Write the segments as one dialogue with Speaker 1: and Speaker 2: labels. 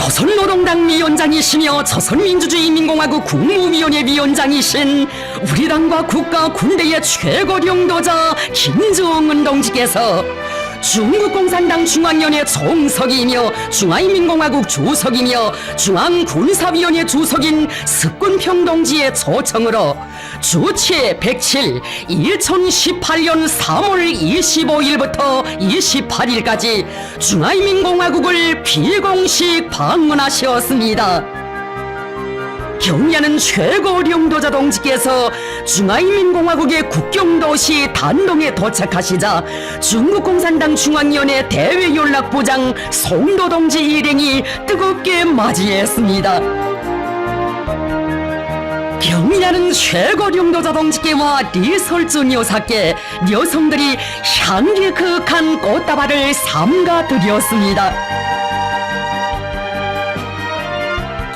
Speaker 1: 조선노동당 위원장이시며 조선민주주의인민공화국 국무위원회 위원장이신 우리 당과 국가 군대의 최고領導자 김정은 동지께서 중국공산당 중앙위원회 총석이며 중화인민공화국 주석이며 중앙군사위원회 주석인 석군평 동지의 초청으로 주치 107 2018년 3월 25일부터 28일까지 중화인민공화국을 비공식 방문하셨습니다. 경의하는 최고領導자 동지께서 중화인민공화국의 국경도시 단동에 도착하시자 중국공산당 중앙위원회 대외연락부장 송도 동지 일행이 뜨겁게 맞이했습니다. 경의하는 최고領導자 동지께와 리설준 여사께 여성들이 향기 그윽한 꽃다발을 삼가드렸습니다.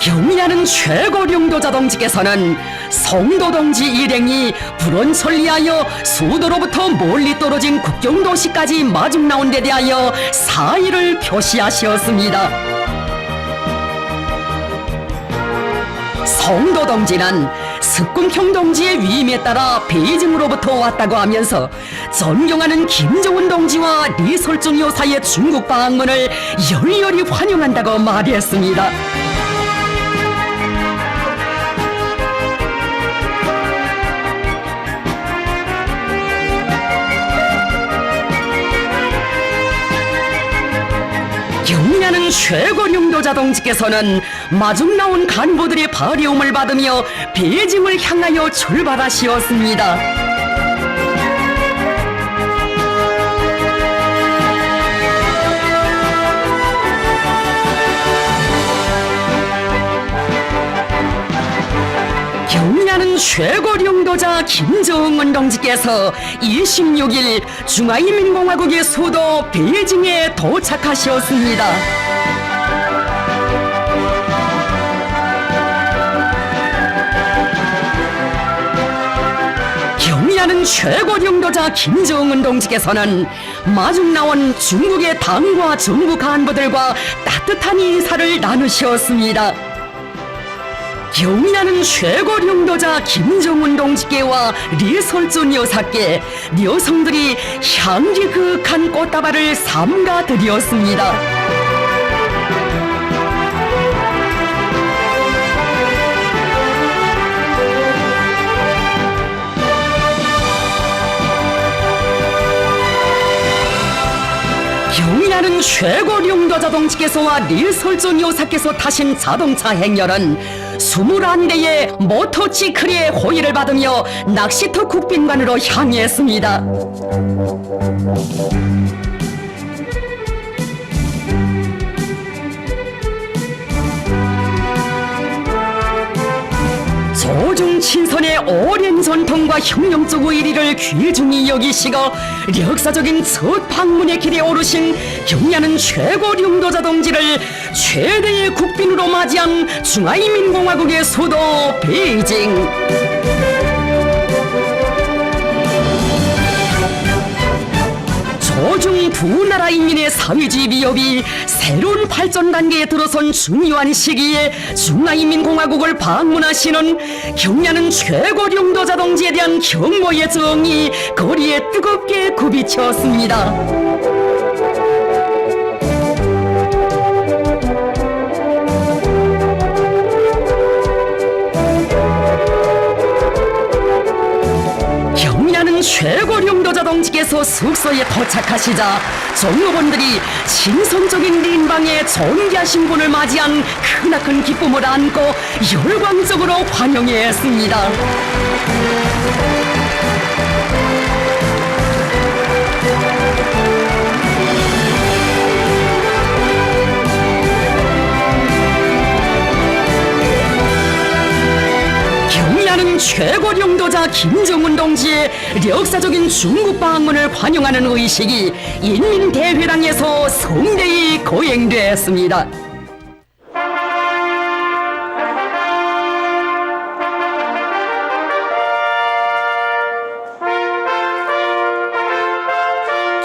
Speaker 1: 경의하는 최고領導자 동지께서는 송도 동지 일행이 불원 천리하여 수도로부터 멀리 떨어진 국경도시까지 마중 나온 데 대하여 사의를 표시하셨습니다. 송도 동지는 석군평 동지의 위임에 따라 베이징으로부터 왔다고 하면서 존경하는 김정은 동지와 리설준 여사의 중국 방문을 열렬히 환영한다고 말했습니다. 경의하는 최고領導자 동지께서는 마중 나온 간부들의 발려움을 받으며 베이징을 향하여 출발하시었습니다. 경의하는 최고領導자 김정은 동지께서 26일 중화인민공화국의 수도 베이징에 도착하셨습니다. 경의하는 최고領導자 김정은 동지께서는 마중 나온 중국의 당과 정부 간부들과 따뜻한 인사를 나누셨습니다. 경의하는 최고領導자 김정은 동지께와 리설준 여사께 여성들이 향기 그윽한 꽃다발을 삼가드렸습니다. 경의하는 최고領導자 동지께서와 리설준 여사께서 타신 자동차 행렬은 21대의 모터치클의 호의를 받으며 낚시터 국빈관으로 향했습니다. 조중 친선의 오랜 전통과 혁명적 의리를 귀중히 여기시고 역사적인 첫 방문의 길에 오르신 경의하는 최고領導자 동지를 최대의 국빈으로 맞이한 중화인민공화국의 수도 베이징. 조중 두 나라 인민의 사회주의 비협이 새로운 발전 단계에 들어선 중요한 시기에 중화인민공화국을 방문하시는 경의하는 최고領導자 동지에 대한 경고의 정이 거리에 뜨겁게 굽이쳤습니다. 최고領導자 동지께서 숙소에 도착하시자 종로원들이 신성적인 린방에 존귀하신 분을 맞이한 크나큰 기쁨을 안고 열광적으로 환영했습니다. 경의하는 최고領導자 김정은 동지의 역사적인 중국 방문을 환영하는 의식이 인민대회당에서 성대히 거행됐습니다.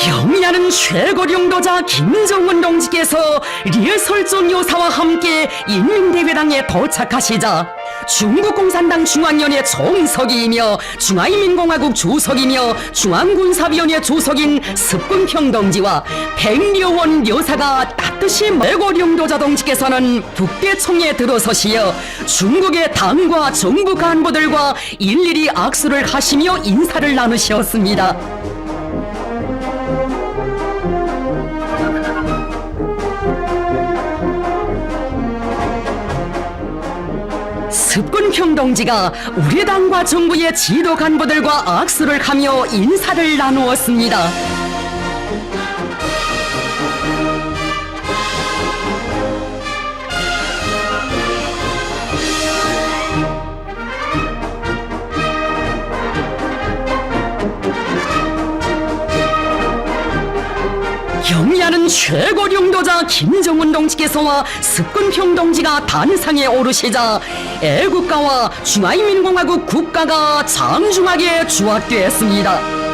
Speaker 1: 경의 경야는 최고령도자 김정은 동지께서 리설존 요사와 함께 인민대회당에 도착하시자 중국 공산당 중앙위원회 총석이이며 중화인민공화국 주석이며 중앙군사위원회 주석인 습근평 동지와 백려원 여사가 따뜻이 최고령도자 동지께서는 북대총에 들어서시어 중국의 당과 정부 간부들과 일일이 악수를 하시며 인사를 나누셨습니다. 습근평 동지가 우리 당과 정부의 지도 간부들과 악수를 하며 인사를 나누었습니다. 경야는 최고령도자 김정은 동지께서와 습근평 동지가 단상에 오르시자 애국가와 중화인민공화국 국가가 장중하게 주악되었습니다.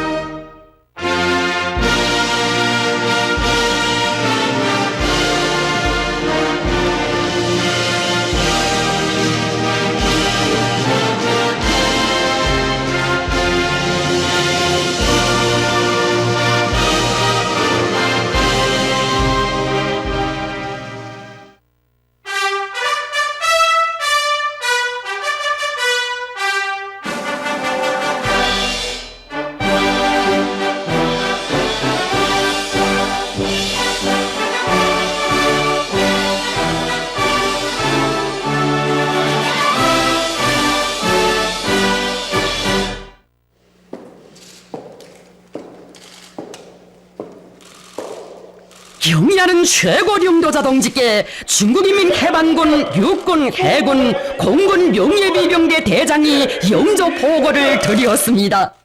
Speaker 1: 경야는 최고령도자 동지께 중국인민해방군 육군 해군 공군 명예비병대 대장이 영조 보고를 드렸습니다.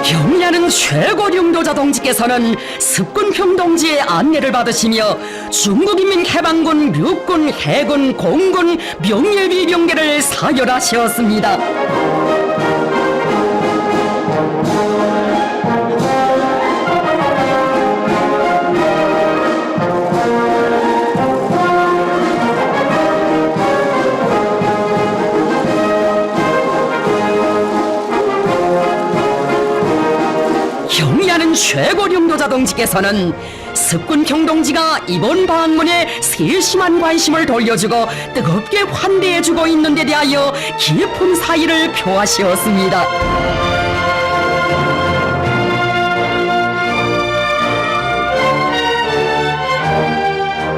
Speaker 1: 경야는 최고령도자 동지께서는 습근평 동지의 안내를 받으시며 중국인민해방군 육군 해군 공군 명예비병대를 사열하셨습니다. 경야는 최고령도자 동지께서는 습근평 동지가 이번 방문에 세심한 관심을 돌려주고 뜨겁게 환대해주고 있는 데 대하여 깊은 사의를 표하시었습니다.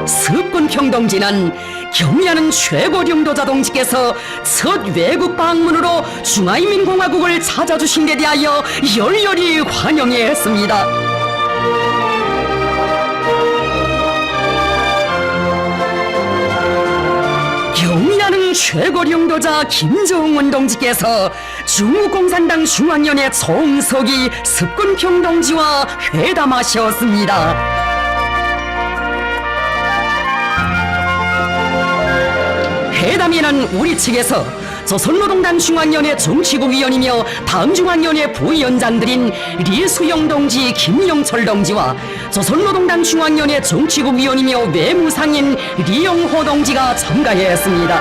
Speaker 1: 습근평 동지는 경야는 최고령도자 동지께서 첫 외국 방문으로 중화인민공화국을 찾아주신 데 대하여 열렬히 환영했습니다. 경야는 최고령도자 김정은 동지께서 중국공산당 중앙위원회 총석이 습근평 동지와 회담하셨습니다. 회담에는 우리 측에서 조선노동당 중앙위원회 정치국위원이며 당중앙위원회 부위원장들인 리수영 동지, 김영철 동지와 조선노동당 중앙위원회 정치국위원이며 외무상인 리영호 동지가 참가했습니다.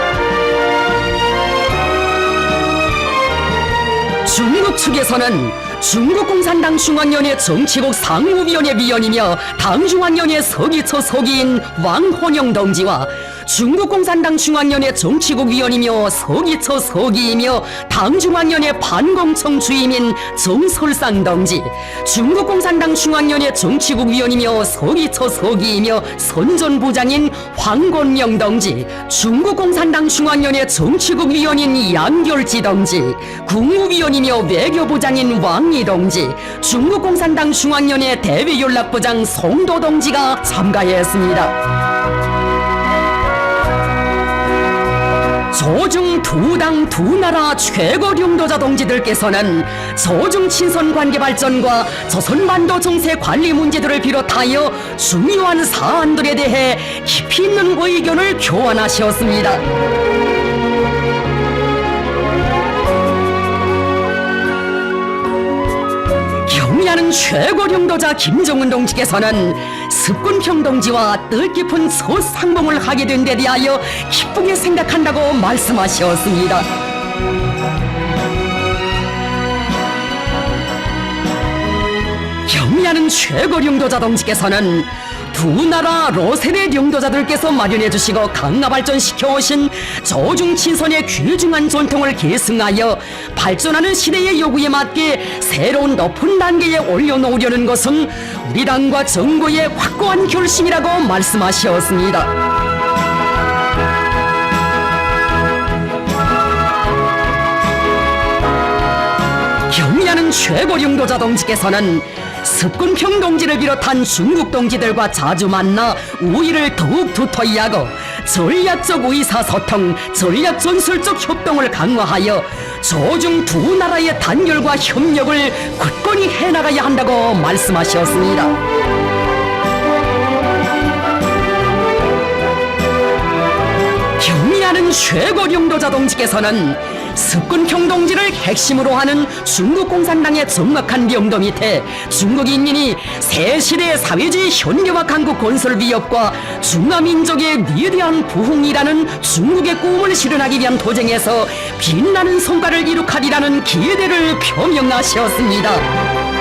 Speaker 1: 중국 측에서는 중국공산당 중앙위원회 정치국 상무위원회 위원이며 당중앙위원회 서기처 서기인 왕혼영 동지와 중국공산당 중앙위원회 정치국 위원이며 서기처 서기이며 당중앙위원회 반공청 주임인 정설상 동지, 중국공산당 중앙위원회 정치국 위원이며 서기처 서기이며 선전부장인 황건영 동지, 중국공산당 중앙위원회 정치국 위원인 양결지 동지, 국무위원이며 외교부장인 왕이 동지, 중국공산당 중앙위원회 대외연락부장 송도 동지가 참가했습니다. 조중 두 당 두 나라 최고령도자 동지들께서는 조중 친선 관계 발전과 조선반도 정세 관리 문제들을 비롯하여 중요한 사안들에 대해 깊이 있는 의견을 교환하셨습니다. 경리하는 최고령도자 김정은 동지께서는 습군평 동지와 뜻깊은 첫 상봉을 하게 된 데 대하여 기쁘게 생각한다고 말씀하셨습니다. 경리하는 최고령도자 동지께서는 두 나라 로세대領도자들께서 마련해 주시고 강화 발전시켜 오신 조중 친선의 귀중한 전통을 계승하여 발전하는 시대의 요구에 맞게 새로운 높은 단계에 올려놓으려는 것은 우리 당과 정부의 확고한 결심이라고 말씀하셨습니다. 경리하는 최고령도자 동지께서는 습군평 동지를 비롯한 중국 동지들과 자주 만나 우위를 더욱 두터이 하고 전략적 의사소통, 전략 전술적 협동을 강화하여 조중 두 나라의 단결과 협력을 굳건히 해나가야 한다고 말씀하셨습니다. 경리하는 최고령도자 동지께서는 습군평 동지를 핵심으로 하는 중국 공산당의 정막한 명도 밑에 중국 인민이 새 시대의 사회주의 현대화 강국 건설 위협과 중화민족의 위대한 부흥이라는 중국의 꿈을 실현하기 위한 도전에서 빛나는 성과를 이룩하리라는 기대를 표명하셨습니다.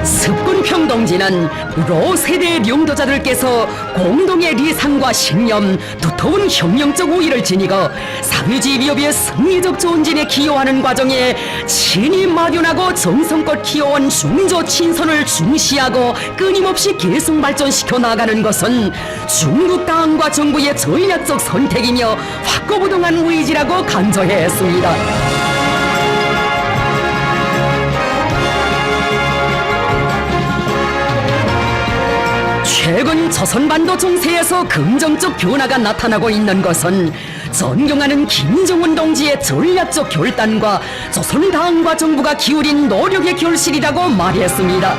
Speaker 1: 습군평 동지는 로세대領도자들께서 공동의 리상과 신념, 두터운 혁명적 우위를 지니고 사회주의 위협의 승리적 전진에 기여하는 과정에 친히 마련하고 정성껏 키워온 중조 친선을 중시하고 끊임없이 계속 발전시켜 나가는 것은 중국 당과 정부의 전략적 선택이며 확고부동한 의지라고 강조했습니다. 최근 조선반도 정세에서 긍정적 변화가 나타나고 있는 것은 존경하는 김정은 동지의 전략적 결단과 조선당과 정부가 기울인 노력의 결실이라고 말했습니다.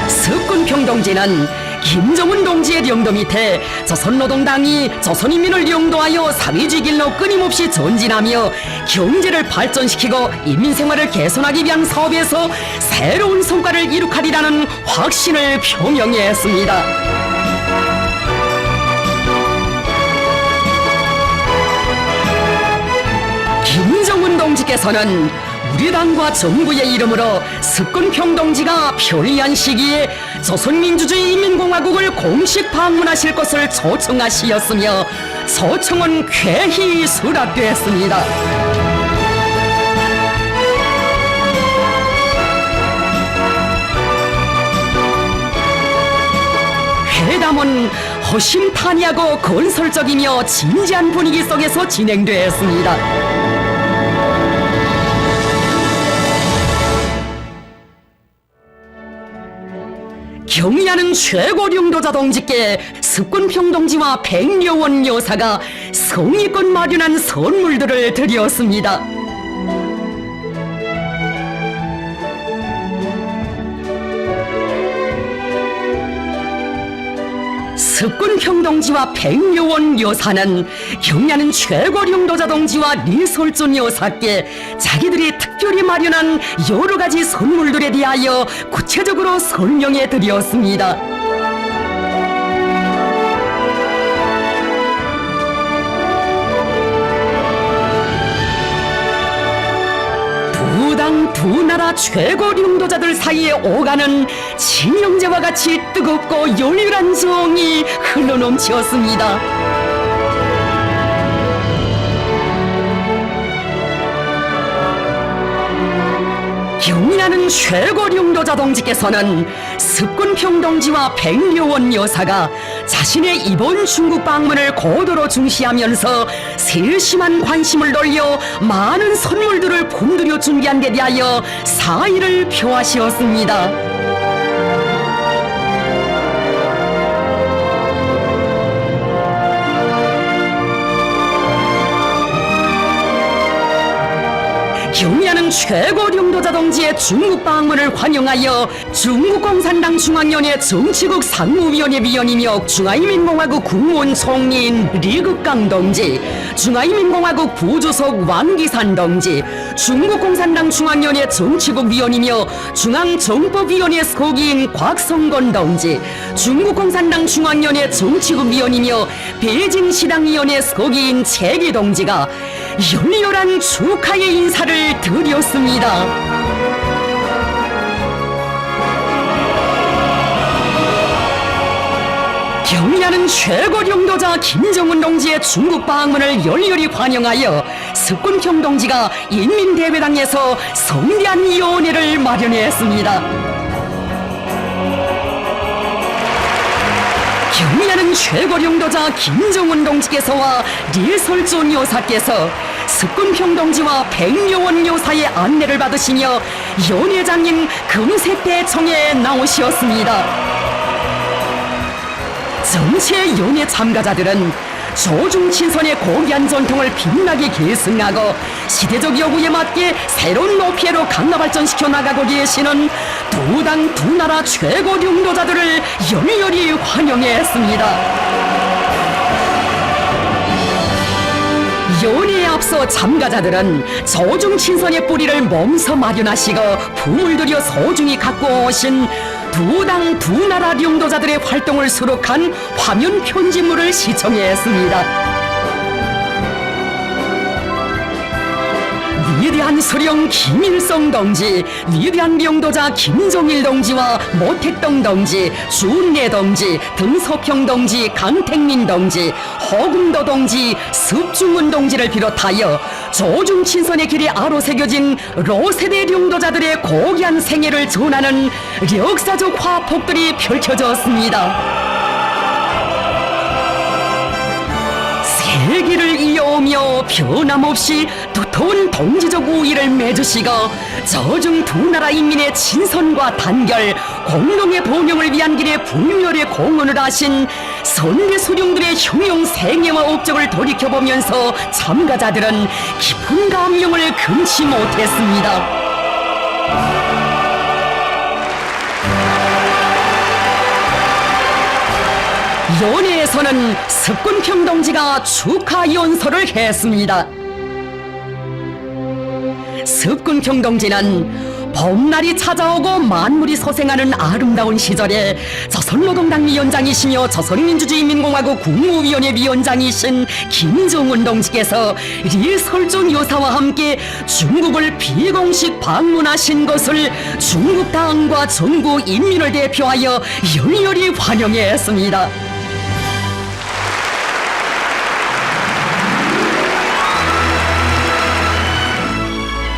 Speaker 1: 습군평 동지는 김정은 동지의領도 밑에 조선노동당이 조선인민을領도하여 사회주의 길로 끊임없이 전진하며 경제를 발전시키고 인민생활을 개선하기 위한 사업에서 새로운 성과를 이룩하리라는 확신을 표명했습니다. 김정은 동지께서는 우리 당과 정부의 이름으로 습군평 동지가 편리한 시기에 조선민주주의 인민공화국을 공식 방문하실 것을 초청하시었으며 초청은 쾌히 수락되었습니다. 회담은 허심탄회하고 건설적이며 진지한 분위기 속에서 진행되었습니다. 경리하는 최고령도자 동지께 습군평 동지와 백여원 여사가 성의껏 마련한 선물들을 드렸습니다. 습군평 동지와 백여원 여사는 경리하는 최고령도자 동지와 리설준 여사께 자기들이 특별히 마련한 여러 가지 선물들에 대하여 구체적으로 설명해 드렸습니다. 두 나라 최고령도자들 사이에 오가는 친형제와 같이 뜨겁고 열렬한 정이 흘러넘치었습니다. 경리하는 최고령도자 동지께서는 습군평 동지와 백여원 여사가 자신의 이번 중국 방문을 고도로 중시하면서 세심한 관심을 돌려 많은 선물들을 품들여 준비한 데 대하여 사의를 표하시었습니다. 경의하는 최고領導者 동지의 중국 방문을 환영하여 중국 공산당 중앙위원회 정치국 상무위원회 위원이며 중화인민공화국 국무원 총리인 리극강 동지, 중화인민공화국 부주석 왕기산 동지, 중국 공산당 중앙위원회 정치국 위원이며 중앙정법위원회 소기인 곽성건 동지, 중국 공산당 중앙위원회 정치국 위원이며 베이징 시당위원회 소기인 최기 동지가 열렬한 축하의 인사를 드렸습니다. 경의하는 최고領導者 김정은 동지의 중국 방문을 열렬히 환영하여 석군평 동지가 인민대회당에서 성대한 위원회를 마련했습니다. 경의하는 최고領導者 김정은 동지께서와 리설존 여사께서 석군평 동지와 백묘원 여사의 안내를 받으시며 연회장인 금색대청에 나오시었습니다. 전체 연회 참가자들은 조중친선의 고귀한 전통을 빛나게 계승하고 시대적 요구에 맞게 새로운 높이로 강화 발전시켜 나가고 계시는 두 당 두 나라 최고領導자들을 열렬히 환영했습니다. 연회에 앞서 참가자들은 조중친선의 뿌리를 몸소 마련하시고 품을 들여 소중히 갖고 오신 두 당 두 나라領導자들의 활동을 수록한 화면 편집물을 시청했습니다. 위대한 수령 김일성 동지, 위대한領導者 김정일 동지와 모택동 동지, 주은래 동지, 등석형 동지, 강택민 동지, 허금도 동지, 습중은 동지를 비롯하여 조중친선의 길에 아로새겨진 로세대領導자들의 고귀한 생애를 전하는 역사적 화폭들이 펼쳐졌습니다. 세기를 이어오며 변함없이 두터운 동지적 우위를 맺으시고 저중 두 나라 인민의 친선과 단결, 공동의 번영을 위한 길에 불멸의 공헌을 하신 선대 수령들의 흉용 생애와 업적을 돌이켜보면서 참가자들은 깊은 감명을 금치 못했습니다. 연회에서는 석군평 동지가 축하 연설을 했습니다. 석군평 동지는 봄날이 찾아오고 만물이 소생하는 아름다운 시절에 조선노동당 위원장이시며 조선민주주의인민공화국 국무위원회 위원장이신 김정은 동지께서 리설존 여사와 함께 중국을 비공식 방문하신 것을 중국 당과 전국 인민을 대표하여 열렬히 환영했습니다.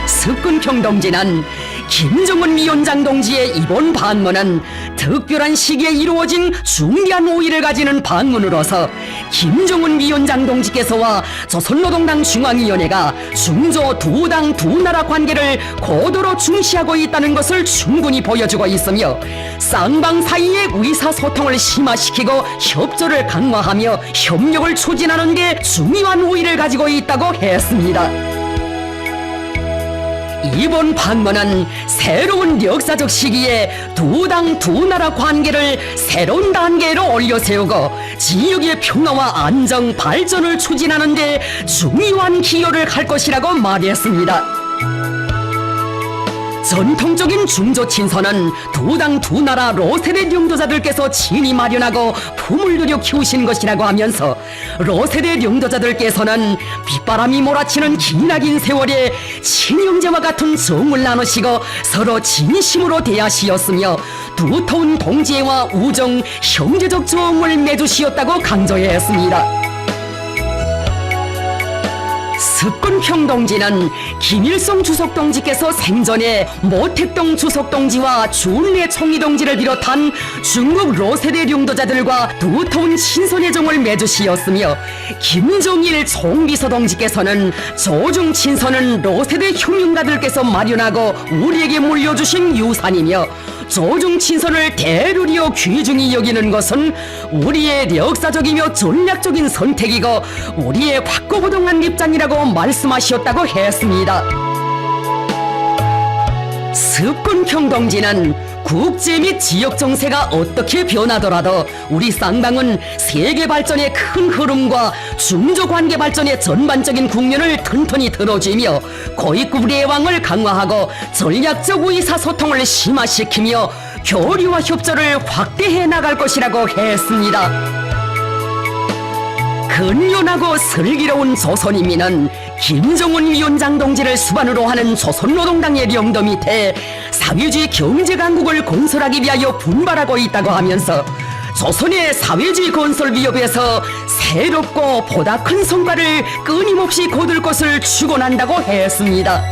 Speaker 1: 석군평 동지는 김정은 위원장 동지의 이번 방문은 특별한 시기에 이루어진 중대한 우위를 가지는 방문으로서 김정은 위원장 동지께서와 조선노동당 중앙위원회가 중조 두 당 두 나라 관계를 고도로 중시하고 있다는 것을 충분히 보여주고 있으며 쌍방 사이의 의사소통을 심화시키고 협조를 강화하며 협력을 추진하는 게 중요한 우위를 가지고 있다고 했습니다. 이번 방문은 새로운 역사적 시기에 두 당 두 나라 관계를 새로운 단계로 올려세우고 지역의 평화와 안정, 발전을 추진하는 데 중요한 기여를 할 것이라고 말했습니다. 전통적인 중조 친선은 두 당 두 나라 로세대領導자들께서 친히 마련하고 품을 들여 키우신 것이라고 하면서 로세대領導자들께서는 빗바람이 몰아치는 기나긴 세월에 친형제와 같은 정을 나누시고 서로 진심으로 대하시었으며 두터운 동지애와 우정, 형제적 정을 맺으시었다고 강조했습니다. 석군평 동지는 김일성 주석 동지께서 생전에 모택동 주석 동지와 주은래 총리 동지를 비롯한 중국 로세대領導자들과 두터운 친선의 정을 맺으시었으며 김정일 총비서 동지께서는 조중 친선은 로세대 흉흉가들께서 마련하고 우리에게 물려주신 유산이며 조중 친선을 대류리어 귀중히 여기는 것은 우리의 역사적이며 전략적인 선택이고 우리의 확고부동한 입장이라고 말씀하셨다고 했습니다. 습군평 동지는 국제 및 지역 정세가 어떻게 변하더라도 우리 쌍방은 세계 발전의 큰 흐름과 중조 관계 발전의 전반적인 국면을 튼튼히 들어주며 고위급 내왕을 강화하고 전략적 의사소통을 심화시키며 교류와 협조를 확대해 나갈 것이라고 했습니다. 근면하고 슬기로운 조선인민은 김정은 위원장 동지를 수반으로 하는 조선노동당의領導 밑에 사회주의 경제강국을 건설하기 위하여 분발하고 있다고 하면서 조선의 사회주의 건설 위협에서 새롭고 보다 큰 성과를 끊임없이 거둘 것을 축원한다고 했습니다.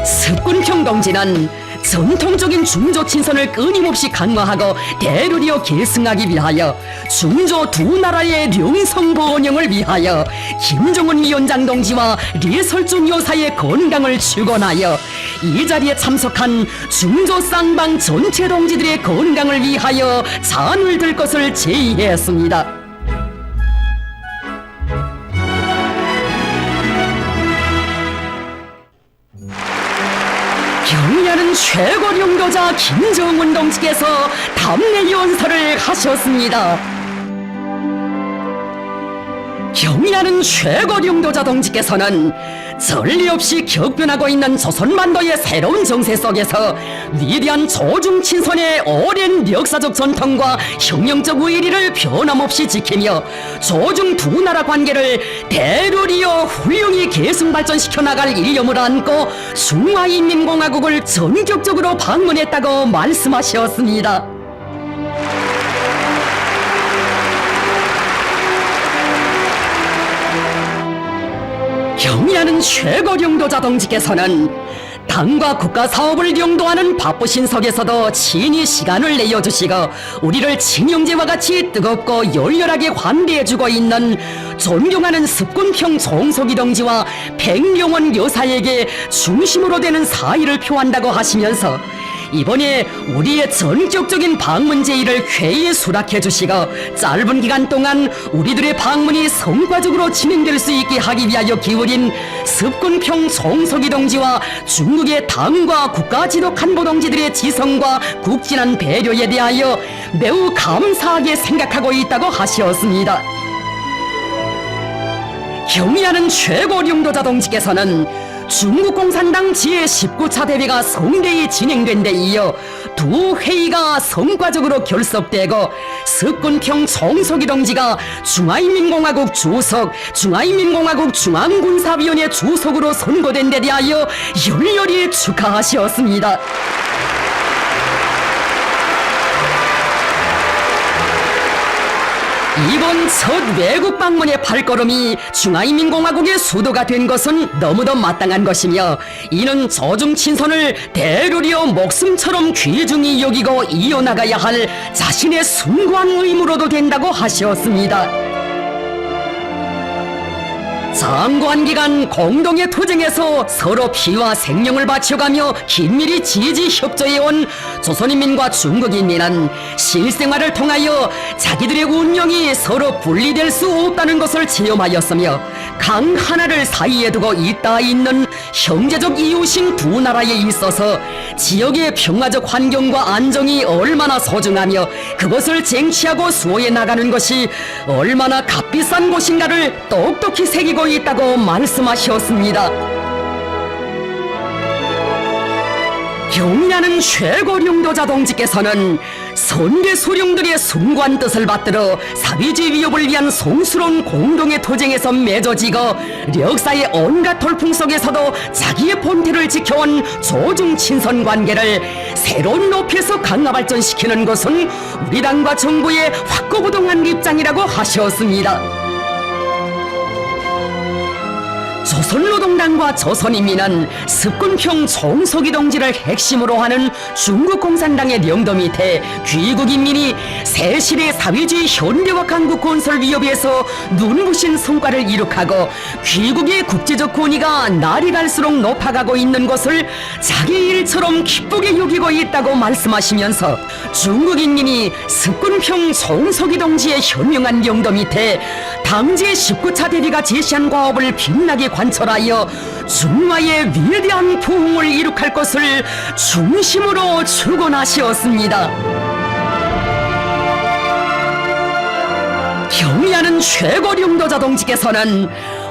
Speaker 1: 습군평 동지는 전통적인 중조 친선을 끊임없이 강화하고 대르리어 계승하기 위하여 중조 두 나라의 령성 번영을 위하여 김정은 위원장 동지와 리설중 여사의 건강을 축원하여 이 자리에 참석한 중조 쌍방 전체 동지들의 건강을 위하여 잔을 들 것을 제의했습니다. 경의하는 최고領導자 김정은 동지께서 답례 연설을 하셨습니다. 경의하는 최고領導자 동지께서는 전례 없이 격변하고 있는 조선반도의 새로운 정세 속에서 위대한 조중친선의 오랜 역사적 전통과 혁명적 의리를 변함없이 지키며 조중 두 나라 관계를 대로리어 훌륭히 계승 발전시켜 나갈 일념을 안고 중화인민공화국을 전격적으로 방문했다고 말씀하셨습니다. 경의하는 최고領導자 동지께서는 당과 국가 사업을 영도하는 바쁘신 석에서도 친히 시간을 내어주시고 우리를 친형제와 같이 뜨겁고 열렬하게 환대해주고 있는 존경하는 습군평 정석이 동지와 백명원 여사에게 중심으로 되는 사의를 표한다고 하시면서 이번에 우리의 전격적인 방문 제의를 쾌히 수락해 주시고 짧은 기간 동안 우리들의 방문이 성과적으로 진행될 수 있게 하기 위하여 기울인 습군평 정석이 동지와 중국의 당과 국가 지도 간부 동지들의 지성과 국진한 배려에 대하여 매우 감사하게 생각하고 있다고 하셨습니다. 경의하는 최고領導자 동지께서는 중국 공산당 제19차 대회가 성대히 진행된 데 이어 두 회의가 성과적으로 결석되고 습군평 정석이 동지가 중화인민공화국 주석, 중화인민공화국 중앙군사위원회 주석으로 선거된 데 대하여 열렬히 축하하셨습니다. 이번 첫 외국 방문의 발걸음이 중화인민공화국의 수도가 된 것은 너무도 마땅한 것이며 이는 조중친선을 대르리어 목숨처럼 귀중히 여기고 이어나가야 할 자신의 숭고한 의무로도 된다고 하셨습니다. 장관 기간 공동의 투쟁에서 서로 피와 생명을 바쳐가며 긴밀히 지지 협조해온 조선인민과 중국인민은 실생활을 통하여 자기들의 운명이 서로 분리될 수 없다는 것을 체험하였으며 강 하나를 사이에 두고 있다 있는 형제적 이웃인 두 나라에 있어서 지역의 평화적 환경과 안정이 얼마나 소중하며 그것을 쟁취하고 수호해 나가는 것이 얼마나 값비싼 것인가를 똑똑히 새기고 있다고 말씀하셨습니다. 경의하는 최고領導자 동지께서는 선대 수령들의 숭고한 뜻을 받들어 사회주의 위협을 위한 성스러운 공동의 투쟁에서 맺어지고 역사의 온갖 돌풍 속에서도 자기의 본태를 지켜온 조중친선 관계를 새로운 높이에서 강화 발전시키는 것은 우리 당과 정부의 확고부동한 입장이라고 하셨습니다. 조선노동당과 조선인민은 습군평 정석이 동지를 핵심으로 하는 중국 공산당의領導 밑에 귀국인민이 새실의 사회주의 현대화 강국 건설 위협에서 눈부신 성과를 이룩하고 귀국의 국제적 권위가 날이 갈수록 높아가고 있는 것을 자기 일처럼 기쁘게 여기고 있다고 말씀하시면서 중국인민이 습군평 정석이 동지의 현명한領導 밑에 당제 19차 대회가 제시한 과업을 빛나게 관철하여 중화의 위대한 부흥을 이룩할 것을 중심으로 축원하시었습니다. 경의하는 최고령도자 동지께서는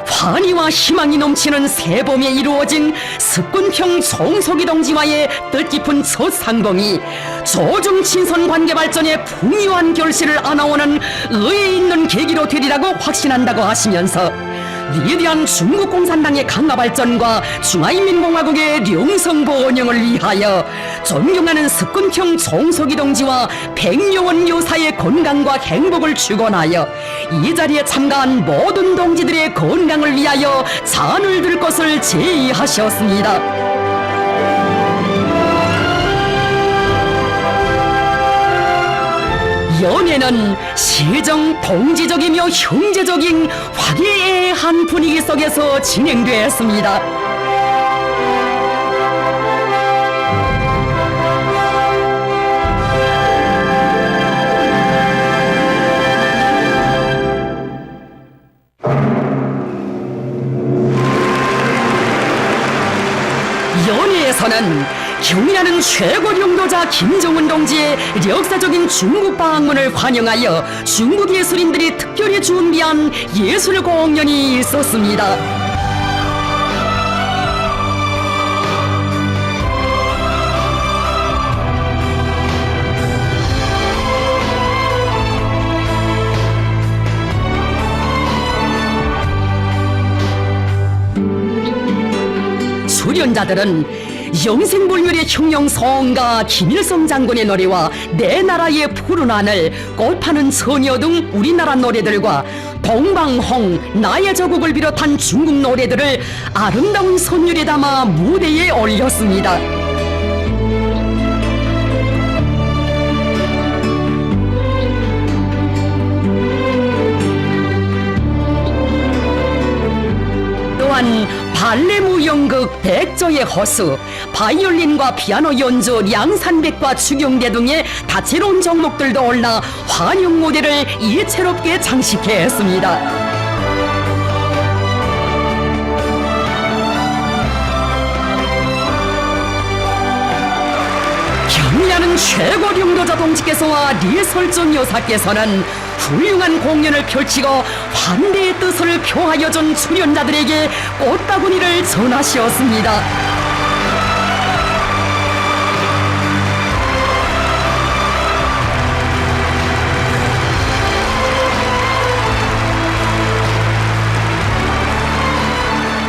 Speaker 1: 환희와 희망이 넘치는 새봄에 이루어진 석군평 송석이 동지와의 뜻깊은 첫 상봉이 조중친선 관계 발전에 풍요한 결실을 안아오는 의의 있는 계기로 되리라고 확신한다고 하시면서 위대한 중국 공산당의 강화 발전과 중화인민공화국의 령성보 원영을 위하여 존경하는 석군평 송석이 동지와 백요원 요사의 건강과 행복을 축원하여 이 자리에 참가한 모든 동지들의 건강을 위하여 잔을 들 것을 제의하셨습니다. 연회는 시정 동지적이며 형제적인 화기애애한 분위기 속에서 진행되었습니다. 연회에서는 경의하는 최고령도자 김정은 동지의 역사적인 중국 방문을 환영하여 중국 예술인들이 특별히 준비한 예술 공연이 있었습니다. 수련자들은 영생불멸의 혁명성가 김일성 장군의 노래와 내 나라의 푸른 하늘, 꽃 파는 처녀 등 우리나라 노래들과 동방홍, 나의 저국을 비롯한 중국 노래들을 아름다운 선율에 담아 무대에 올렸습니다. 또한 발레무 연극 백조의 허수, 바이올린과 피아노 연주 량산백과 추경대 등의 다채로운 종목들도 올라 환영 무대를 이채롭게 장식했습니다. 경의하는 최고령도자 동지께서와 리설정 여사께서는 훌륭한 공연을 펼치고 환대의 뜻을 표하여 준 출연자들에게 꽃바구니를 전하시었습니다.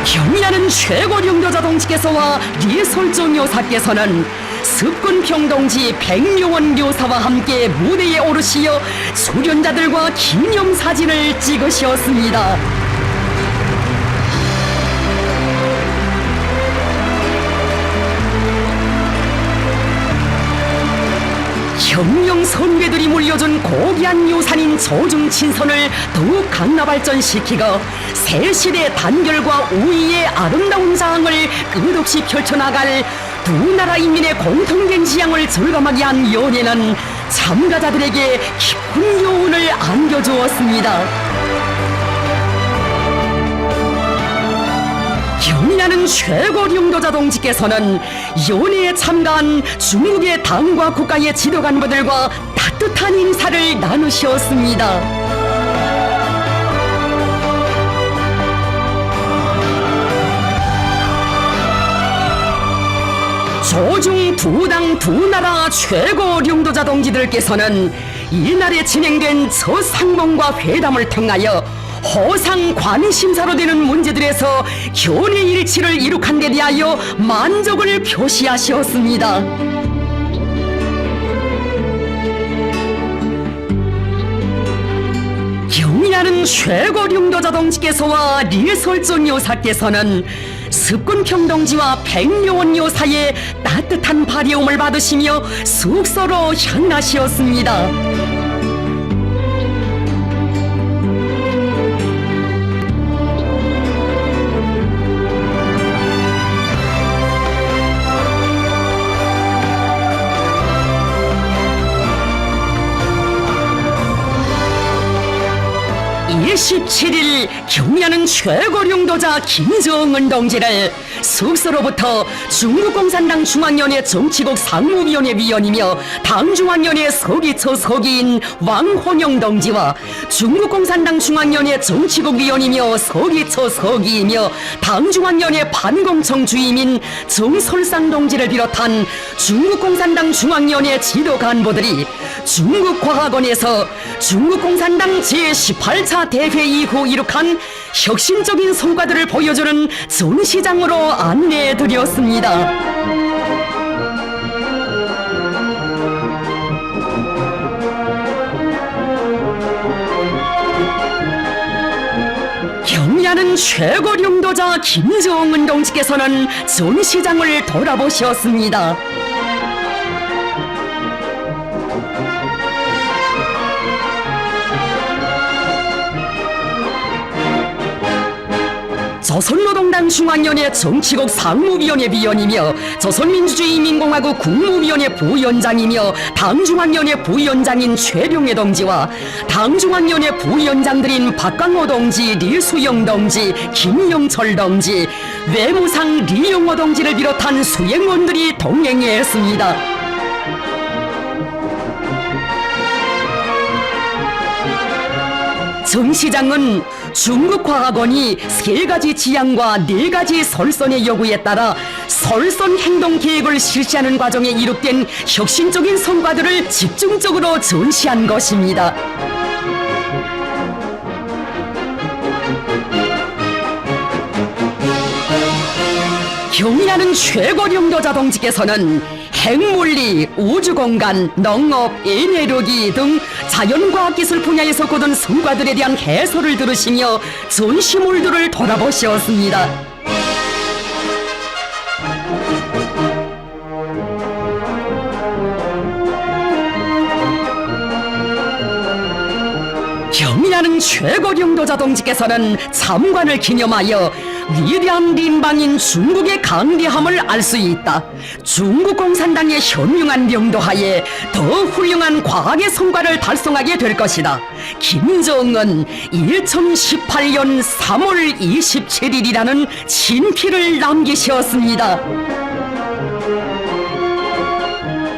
Speaker 1: 경의하는 최고령도자 동지께서와 리설정 여사께서는 석군평 동지 백요원 묘사와 함께 무대에 오르시어 수련자들과 기념사진을 찍으셨습니다. 혁명 선배들이 물려준 고귀한 유산인 조중친선을 더욱 강화 발전시키고 새 시대 단결과 우위의 아름다운 장을 끝없이 펼쳐나갈 두 나라 인민의 공통된 지향을 절감하게 한 연회는 참가자들에게 깊은 교훈을 안겨주었습니다. 경의하는 최고령도자 동지께서는 연회에 참가한 중국의 당과 국가의 지도간부들과 따뜻한 인사를 나누셨습니다. 조중 두 당 두 나라 최고령도자 동지들께서는 이날에 진행된 첫 상봉과 회담을 통하여 호상 관심사로 되는 문제들에서 견해 일치를 이룩한 데 대하여 만족을 표시하셨습니다. 경의하는 최고령도자 동지께서와 리설정 여사께서는 석군평 동지와 백요원 여사의 따뜻한 발이움을 받으시며 숙소로 향하시었습니다. (27일) 경의하는 최고령도자 김정은 동지를 숙소로부터 중국공산당 중앙위원회 정치국 상무위원회 위원이며 당중앙위원회 서기처 서기인 왕홍영 동지와 중국공산당 중앙위원회 정치국 위원이며 서기처 서기이며 당중앙위원회 반공청 주임인 정설상 동지를 비롯한 중국공산당 중앙위원회 지도 간부들이 중국과학원에서 중국공산당 제18차 대회 이후 이룩한 혁신적인 성과들을 보여주는 전시장으로 안내해드렸습니다. 경의하는 최고령도자 김정은 동지께서는 전시장을 돌아보셨습니다. 조선노동당 중앙위원회 정치국 상무위원회 위원이며 조선민주주의인민공화국 국무위원회 부위원장이며 당중앙위원회 부위원장인 최룡해 동지와 당중앙위원회 부위원장들인 박광호 동지, 리수영 동지, 김영철 동지, 외무상 리영호 동지를 비롯한 수행원들이 동행했습니다. 전시장은 중국과학원이 3가지 지향과 4가지 설선의 요구에 따라 설선 행동 계획을 실시하는 과정에 이룩된 혁신적인 성과들을 집중적으로 전시한 것입니다. 경의하는 최고령도자 동지께서는 핵물리, 우주공간, 농업, 에너지 등 자연과학기술 분야에서 거둔 성과들에 대한 해설을 들으시며 전시물들을 돌아보셨습니다. 경의하는 최고령도자 동지께서는 참관을 기념하여 위대한 린방인 중국의 강대함을 알 수 있다. 중국 공산당의 현명한領導하에 더 훌륭한 과학의 성과를 달성하게 될 것이다. 김정은 2018년 3월 27일이라는 친필을 남기셨습니다.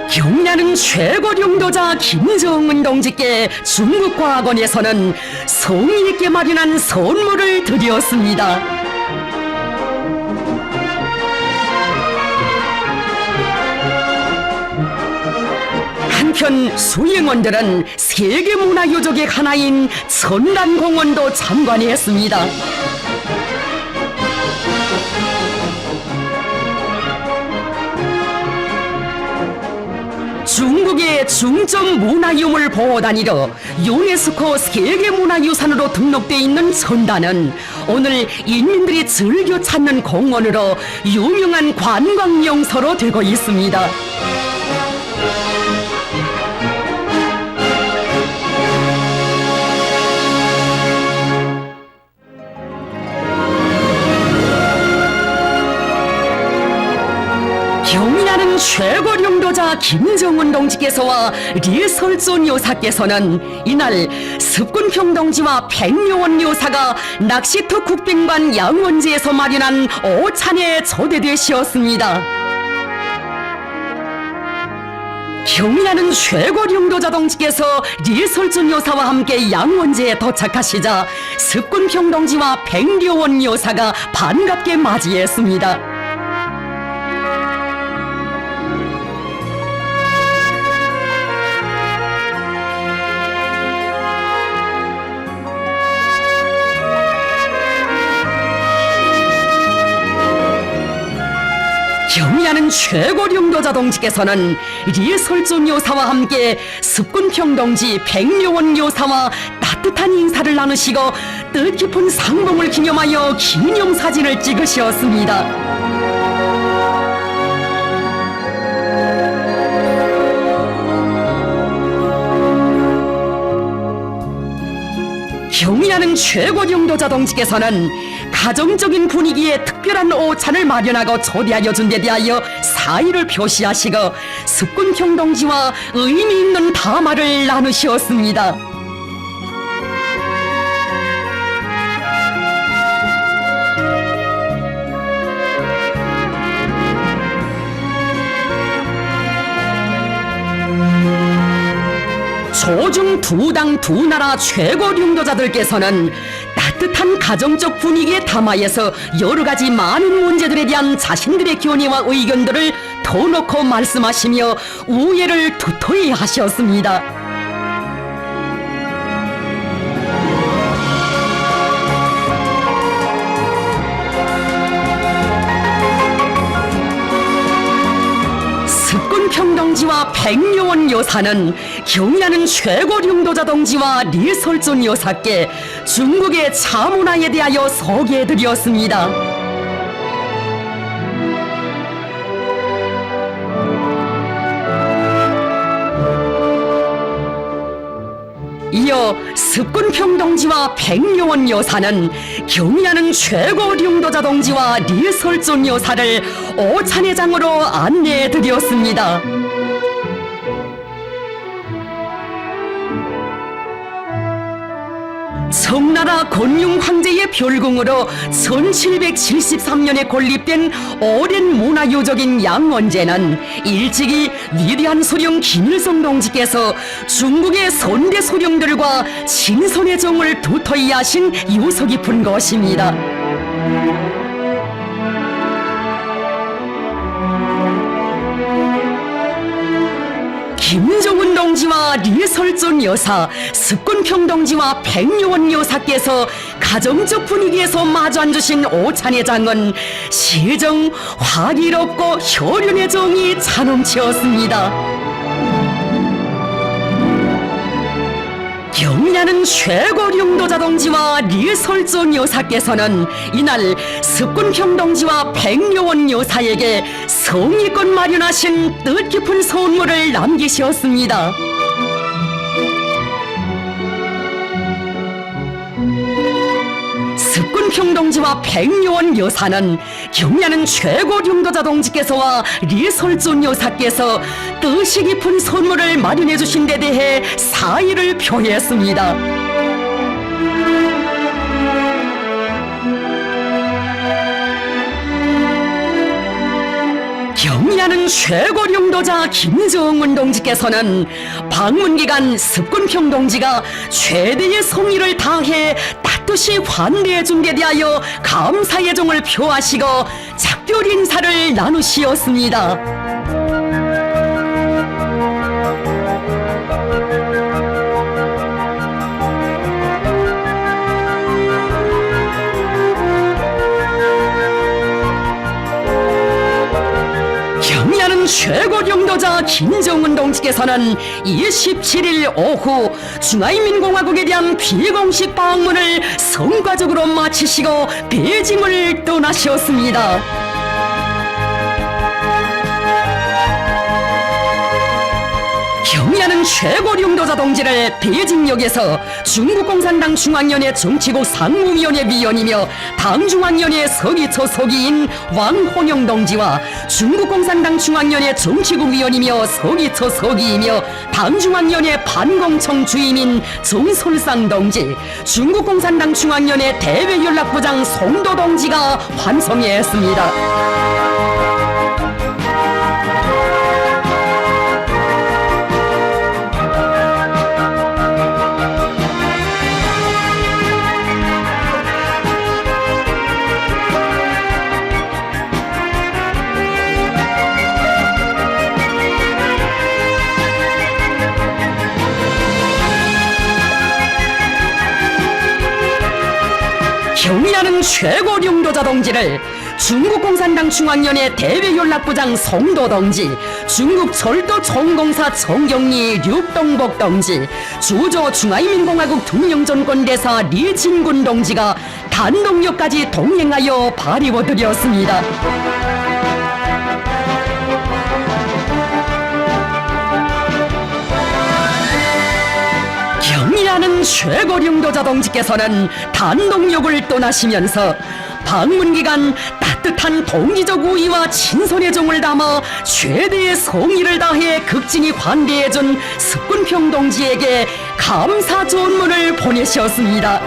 Speaker 1: 경의하는 최고령도자 김정은 동지께 중국과학원에서는 성의 있게 마련한 선물을 드렸습니다. 한편 수행원들은 세계문화유적의 하나인 천란공원도 참관했습니다. 중국의 중점 문화유물 보호단위로 유네스코 세계문화유산으로 등록되어 있는 천단은 오늘 인민들이 즐겨 찾는 공원으로 유명한 관광명소로 되고 있습니다. 경의하는 최고령도자 김정은 동지께서와 리설존 여사께서는 이날 습군평 동지와 백묘원 여사가 낚시터 국빈관 양원지에서 마련한 오찬에 초대되셨습니다. 경의하는 최고령도자 동지께서 리설존 여사와 함께 양원지에 도착하시자 습군평 동지와 백묘원 여사가 반갑게 맞이했습니다. 경의하는 최고령도자 동지께서는 리설존 여사와 함께 습군평 동지 백묘원 여사와 따뜻한 인사를 나누시고 뜻깊은 상봉을 기념하여 기념사진을 찍으셨습니다. 경의하는 최고령도자 동지께서는 가정적인 분위기에 특별한 오찬을 마련하고 초대하여 준 데 대하여 사의를 표시하시고 습군평 동지와 의미 있는 담화를 나누셨습니다. 조중 두 당 두 나라 최고 領導자들께서는 따뜻한 가정적 분위기에 담아여서 여러 가지 많은 문제들에 대한 자신들의 견해와 의견들을 터놓고 말씀하시며 우애를 두터이 하셨습니다. 습군평동지와 백요원 여사는 경의하는 최고 領導자 동지와 리설존 여사께 중국의 차문화에 대하여 소개해드렸습니다. 이어 습군평동지와 백요원 여사는 경의하는 최고 領導자 동지와 리설존 여사를 오찬회장으로 안내해드렸습니다. 청나라 건융 황제의 별궁으로 1773년에 건립된 오랜 문화유적인 양원제는 일찍이 위대한 소령 김일성 동지께서 중국의 선대 소령들과 친선의 정을 두터이 하신 유서 깊은 것입니다. 김정은 동지와 리설존 여사, 습군평동지와 백요원 여사께서 가정적 분위기에서 마주 앉으신 오찬회장은 시정 화기롭고 혈연의 정이 차넘치었습니다. 경의하는 최고 領導자 동지와 리설존 여사께서는 이날 습군평동지와 백요원 여사에게 성의껏 마련하신 뜻깊은 선물을 남기셨습니다. 습군평동지와 백요원 여사는 경의하는 최고 領導자 동지께서와 리설존 여사께서 뜻이 깊은 선물을 마련해 주신 데 대해 사의를 표했습니다. 경의하는 최고 領導자 김정은 동지께서는 방문기간 습군평동지가 최대의 성의를 다해 따뜻이 환대해 준 데 대하여 감사의 정을 표하시고 작별 인사를 나누시었습니다. 경의하는 최고 領導자 김정은 동지께서는 27일 오후 중화인민공화국에 대한 비공식 방문을 성과적으로 마치시고 베이징을 떠나셨습니다. 경의하는 최고 領導자 동지를 베이징역에서 중국공산당 중앙위원회 정치국 상무위원회 위원이며 당중앙위원회 서기처 서기인 왕홍영 동지와 중국공산당 중앙위원회 정치국 위원이며 서기처 서기이며 당중앙위원회 반공청 주임인 정솔상 동지, 중국공산당 중앙위원회 대외연락부장 송도 동지가 환송했습니다. 경의하는 최고 領導자 동지를 중국공산당 중앙위원회 대외연락부장 송도 동지, 중국철도총공사 정경리 류동복 동지, 주조 중화인민공화국 등령전권대사 리진군 동지가 단독역까지 동행하여 발휘워드렸습니다. 경의하는 최고 領導자 동지께서는 단독역을 떠나시면서 방문기간 따뜻한 동지적 우위와 친선의 정을 담아 최대의 성의를 다해 극진히 관대해준 습군평 동지에게 감사 전문을 보내셨습니다.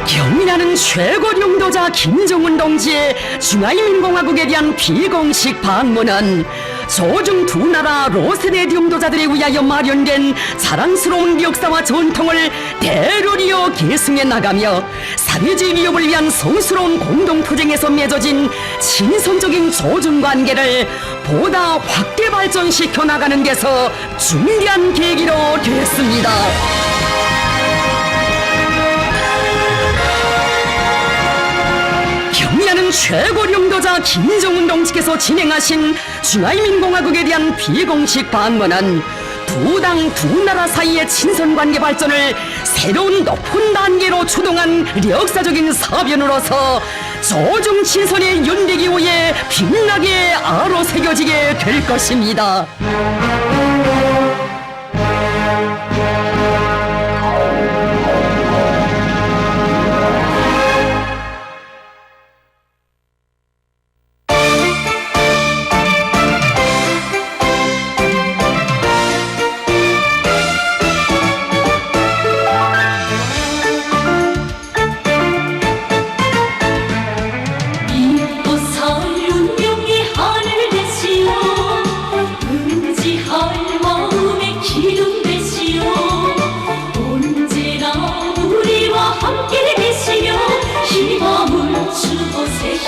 Speaker 1: 경의하는 최고 領導자 김정은 동지의 중화인민공화국에 대한 비공식 방문은 조중 두 나라 로세대 령도자들에 의하여 마련된 자랑스러운 역사와 전통을 대를 이어 계승해 나가며 사회주의 위협을 위한 성스러운 공동투쟁에서 맺어진 친선적인 조중관계를 보다 확대 발전시켜 나가는 데서 중대한 계기로 되었습니다. 경의하는 최고領導자 김정은 동지께서 진행하신 중화인민공화국에 대한 비공식 방문은 두 당 두 나라 사이의 친선관계 발전을 새로운 높은 단계로 추동한 역사적인 사변으로서 조중 친선의 연대기호에 빛나게 아로새겨지게 될 것입니다.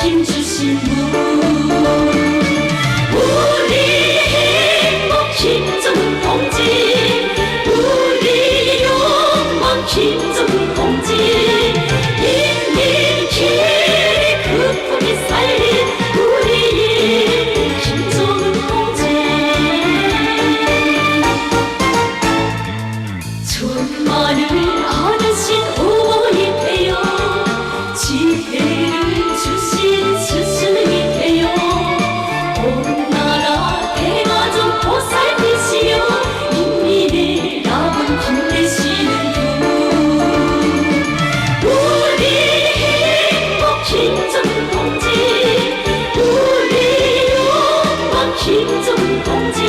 Speaker 2: 힘주신 분 우리 행복 김정은 동지 우리 영광 김정은 동지 인민끼리 급하게 살린 우리의 김정은 동지 천만을 하나신 오이 되어 지혜를 주신 스승이 되어 온 나라 대가족 보살피시며 인민의 남은 힘내시는 분 우리 행복 김정은 동지 우리 영광 김정은 동지